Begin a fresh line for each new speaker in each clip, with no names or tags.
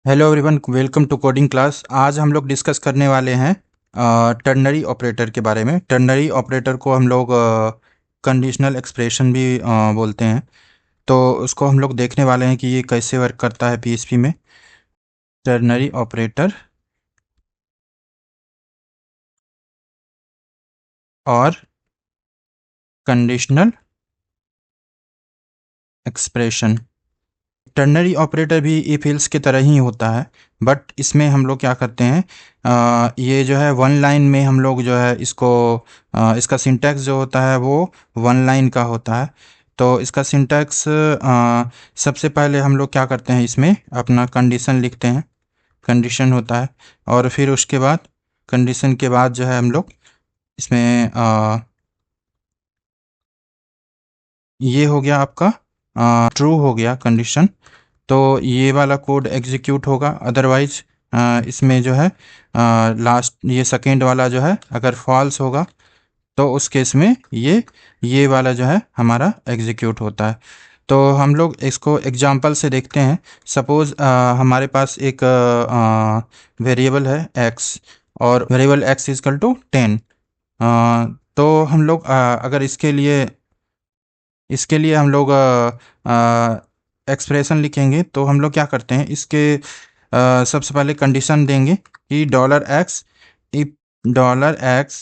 Hello everyone, welcome to coding class. आज हम लोग डिस्कस करने वाले हैं टर्नरी ऑपरेटर के बारे में। टर्नरी ऑपरेटर को हम लोग कंडीशनल एक्सप्रेशन भी बोलते हैं। तो उसको हम लोग देखने वाले हैं कि ये कैसे वर्क करता है पीएचपी में। टर्नरी ऑपरेटर और कंडीशनल एक्सप्रेशन। टर्नरी ऑपरेटर भी इफ एल्स की तरह ही होता है, बट इसमें हम लोग क्या करते हैं, ये जो है वन लाइन में हम लोग जो है इसको इसका सिंटैक्स जो होता है वो वन लाइन का होता है। तो इसका सिंटैक्स सबसे पहले हम लोग क्या करते हैं, इसमें अपना कंडीशन लिखते हैं। कंडीशन होता है और फिर उसके बाद कंडीशन के बाद जो है हम लोग इसमें ये हो गया आपका ट्रू हो गया कंडीशन, तो ये वाला कोड एग्जीक्यूट होगा। अदरवाइज इसमें जो है लास्ट ये सेकेंड वाला जो है अगर फॉल्स होगा तो उस केस में ये वाला जो है हमारा एग्जीक्यूट होता है। तो हम लोग इसको एग्जांपल से देखते हैं। सपोज़ हमारे पास एक वेरिएबल है x और वेरिएबल x इजकल टू 10। तो हम लोग अगर इसके लिए हम लोग एक्सप्रेशन लिखेंगे तो हम लोग क्या करते हैं, इसके सबसे पहले कंडीशन देंगे कि $x if $x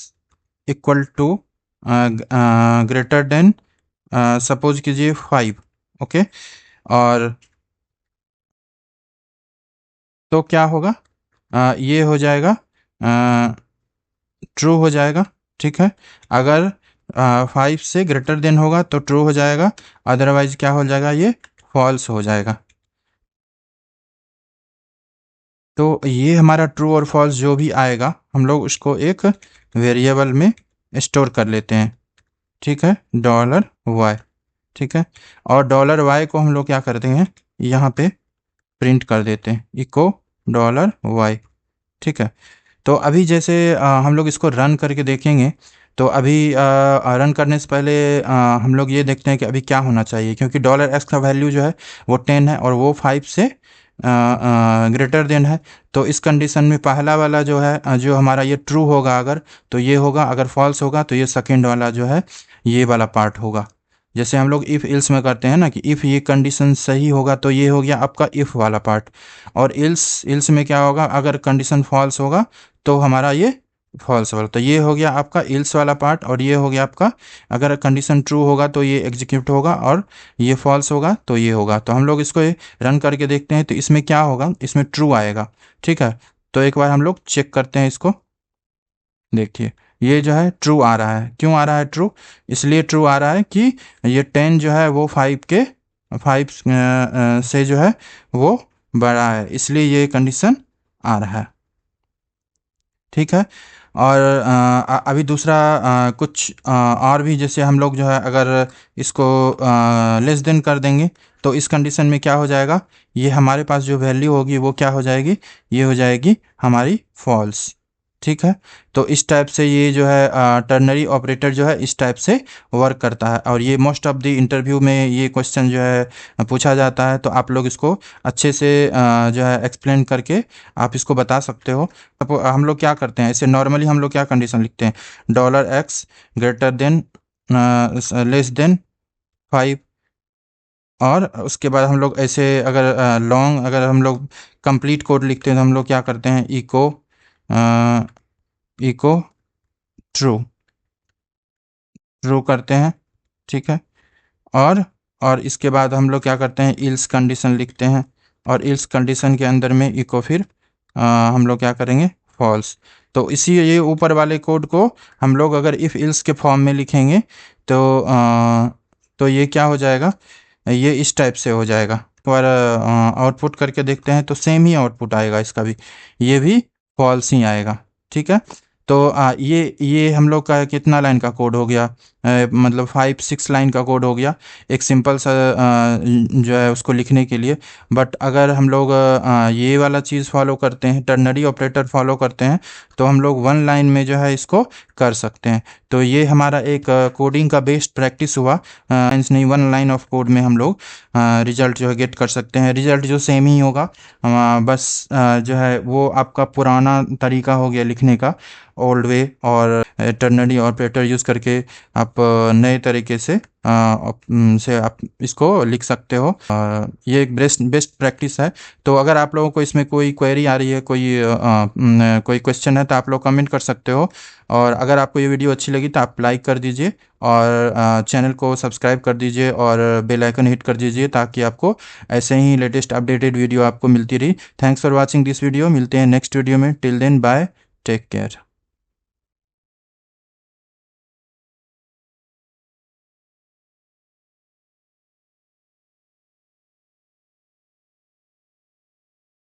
equal to greater than suppose कीजिए 5। ओके, और तो क्या होगा, ये हो जाएगा ट्रू हो जाएगा। ठीक है, अगर 5 से ग्रेटर देन होगा तो ट्रू हो जाएगा, अदरवाइज क्या हो जाएगा, ये फॉल्स हो जाएगा। तो ये हमारा ट्रू और फॉल्स जो भी आएगा हम लोग उसको एक वेरिएबल में स्टोर कर लेते हैं। ठीक है, $y। ठीक है, और $y को हम लोग क्या करते हैं, यहाँ पे प्रिंट कर देते हैं, इको $y। ठीक है, तो अभी जैसे हम लोग इसको रन करके देखेंगे। तो अभी रन करने से पहले हम लोग ये देखते हैं कि अभी क्या होना चाहिए, क्योंकि $x का वैल्यू जो है वो 10 है और वो 5 से ग्रेटर देन है। तो इस कंडीशन में पहला वाला जो है जो हमारा ये ट्रू होगा अगर, तो ये होगा, अगर फॉल्स होगा तो ये सेकेंड वाला जो है ये वाला पार्ट होगा। जैसे हम लोग इफ़ इल्स में करते हैं ना कि इफ़ ये कंडीशन सही होगा तो ये हो गया आपका इफ़ वाला पार्ट, और इल्स इल्स में क्या होगा, अगर कंडीशन फॉल्स होगा तो हमारा ये फॉल्स वाला। तो ये हो गया आपका इल्स वाला पार्ट, और ये हो गया आपका अगर कंडीशन ट्रू होगा तो ये एग्जीक्यूट होगा, और ये फॉल्स होगा तो ये होगा। तो हम लोग इसको रन करके देखते हैं तो इसमें क्या होगा, इसमें ट्रू आएगा। ठीक है, तो एक बार हम लोग चेक करते हैं इसको। देखिए, ये जो है ट्रू आ रहा है। क्यों आ रहा है ट्रू? इसलिए ट्रू आ रहा है कि ये 10 जो है वो 5 से जो है वो बड़ा है, इसलिए ये कंडीशन आ रहा है। ठीक है, और अभी दूसरा कुछ और भी, जैसे हम लोग जो है अगर इसको लेस देन कर देंगे तो इस कंडीशन में क्या हो जाएगा, ये हमारे पास जो वैल्यू होगी वो क्या हो जाएगी, ये हो जाएगी हमारी फॉल्स। ठीक है, तो इस टाइप से ये जो है टर्नरी ऑपरेटर जो है इस टाइप से वर्क करता है, और ये मोस्ट ऑफ द इंटरव्यू में ये क्वेश्चन जो है पूछा जाता है। तो आप लोग इसको अच्छे से जो है एक्सप्लेन करके आप इसको बता सकते हो। अब हम लोग क्या करते हैं, ऐसे नॉर्मली हम लोग क्या कंडीशन लिखते हैं, $x greater than less than 5, और उसके बाद हम लोग ऐसे अगर लॉन्ग अगर हम लोग कंप्लीट कोड लिखते हैं तो हम लोग क्या करते हैं, इको ट्रू ट्रू करते हैं। ठीक है, और और इसके बाद हम लोग क्या करते हैं, इल्स कंडीशन लिखते हैं, और इल्स कंडीशन के अंदर में इको फिर हम लोग क्या करेंगे, फॉल्स। तो इसी ये ऊपर वाले कोड को हम लोग अगर इफ़ इल्स के फॉर्म में लिखेंगे तो तो ये क्या हो जाएगा, ये इस टाइप से हो जाएगा। पर आउटपुट करके देखते हैं तो सेम ही आउटपुट आएगा इसका भी, ये भी फॉल्स ही आएगा। ठीक है, तो ये हम लोग का कितना लाइन का कोड हो गया, मतलब 5-6 लाइन का कोड हो गया एक सिंपल सा जो है उसको लिखने के लिए। बट अगर हम लोग ये वाला चीज़ फॉलो करते हैं, टर्नरी ऑपरेटर फॉलो करते हैं, तो हम लोग 1 लाइन में जो है इसको कर सकते हैं। तो ये हमारा एक कोडिंग का बेस्ट प्रैक्टिस हुआ। नहीं, 1 लाइन ऑफ कोड में हम लोग रिजल्ट जो है गेट कर सकते हैं। रिजल्ट जो सेम ही होगा, बस जो है वो आपका पुराना तरीका हो गया लिखने का, ओल्ड वे, और टर्नरी ऑपरेटर यूज़ करके आप नए तरीके से आप इसको लिख सकते हो। ये एक बेस्ट प्रैक्टिस है। तो अगर आप लोगों को इसमें कोई क्वेरी आ रही है, कोई क्वेश्चन है, तो आप लोग कमेंट कर सकते हो। और अगर आपको ये वीडियो अच्छी लगी तो आप लाइक कर दीजिए और चैनल को सब्सक्राइब कर दीजिए और बेल आइकन हिट कर दीजिए, ताकि आपको ऐसे ही लेटेस्ट अपडेटेड वीडियो आपको मिलती रही। Thanks for watching this video. मिलते हैं नेक्स्ट वीडियो में। Till then bye, take care.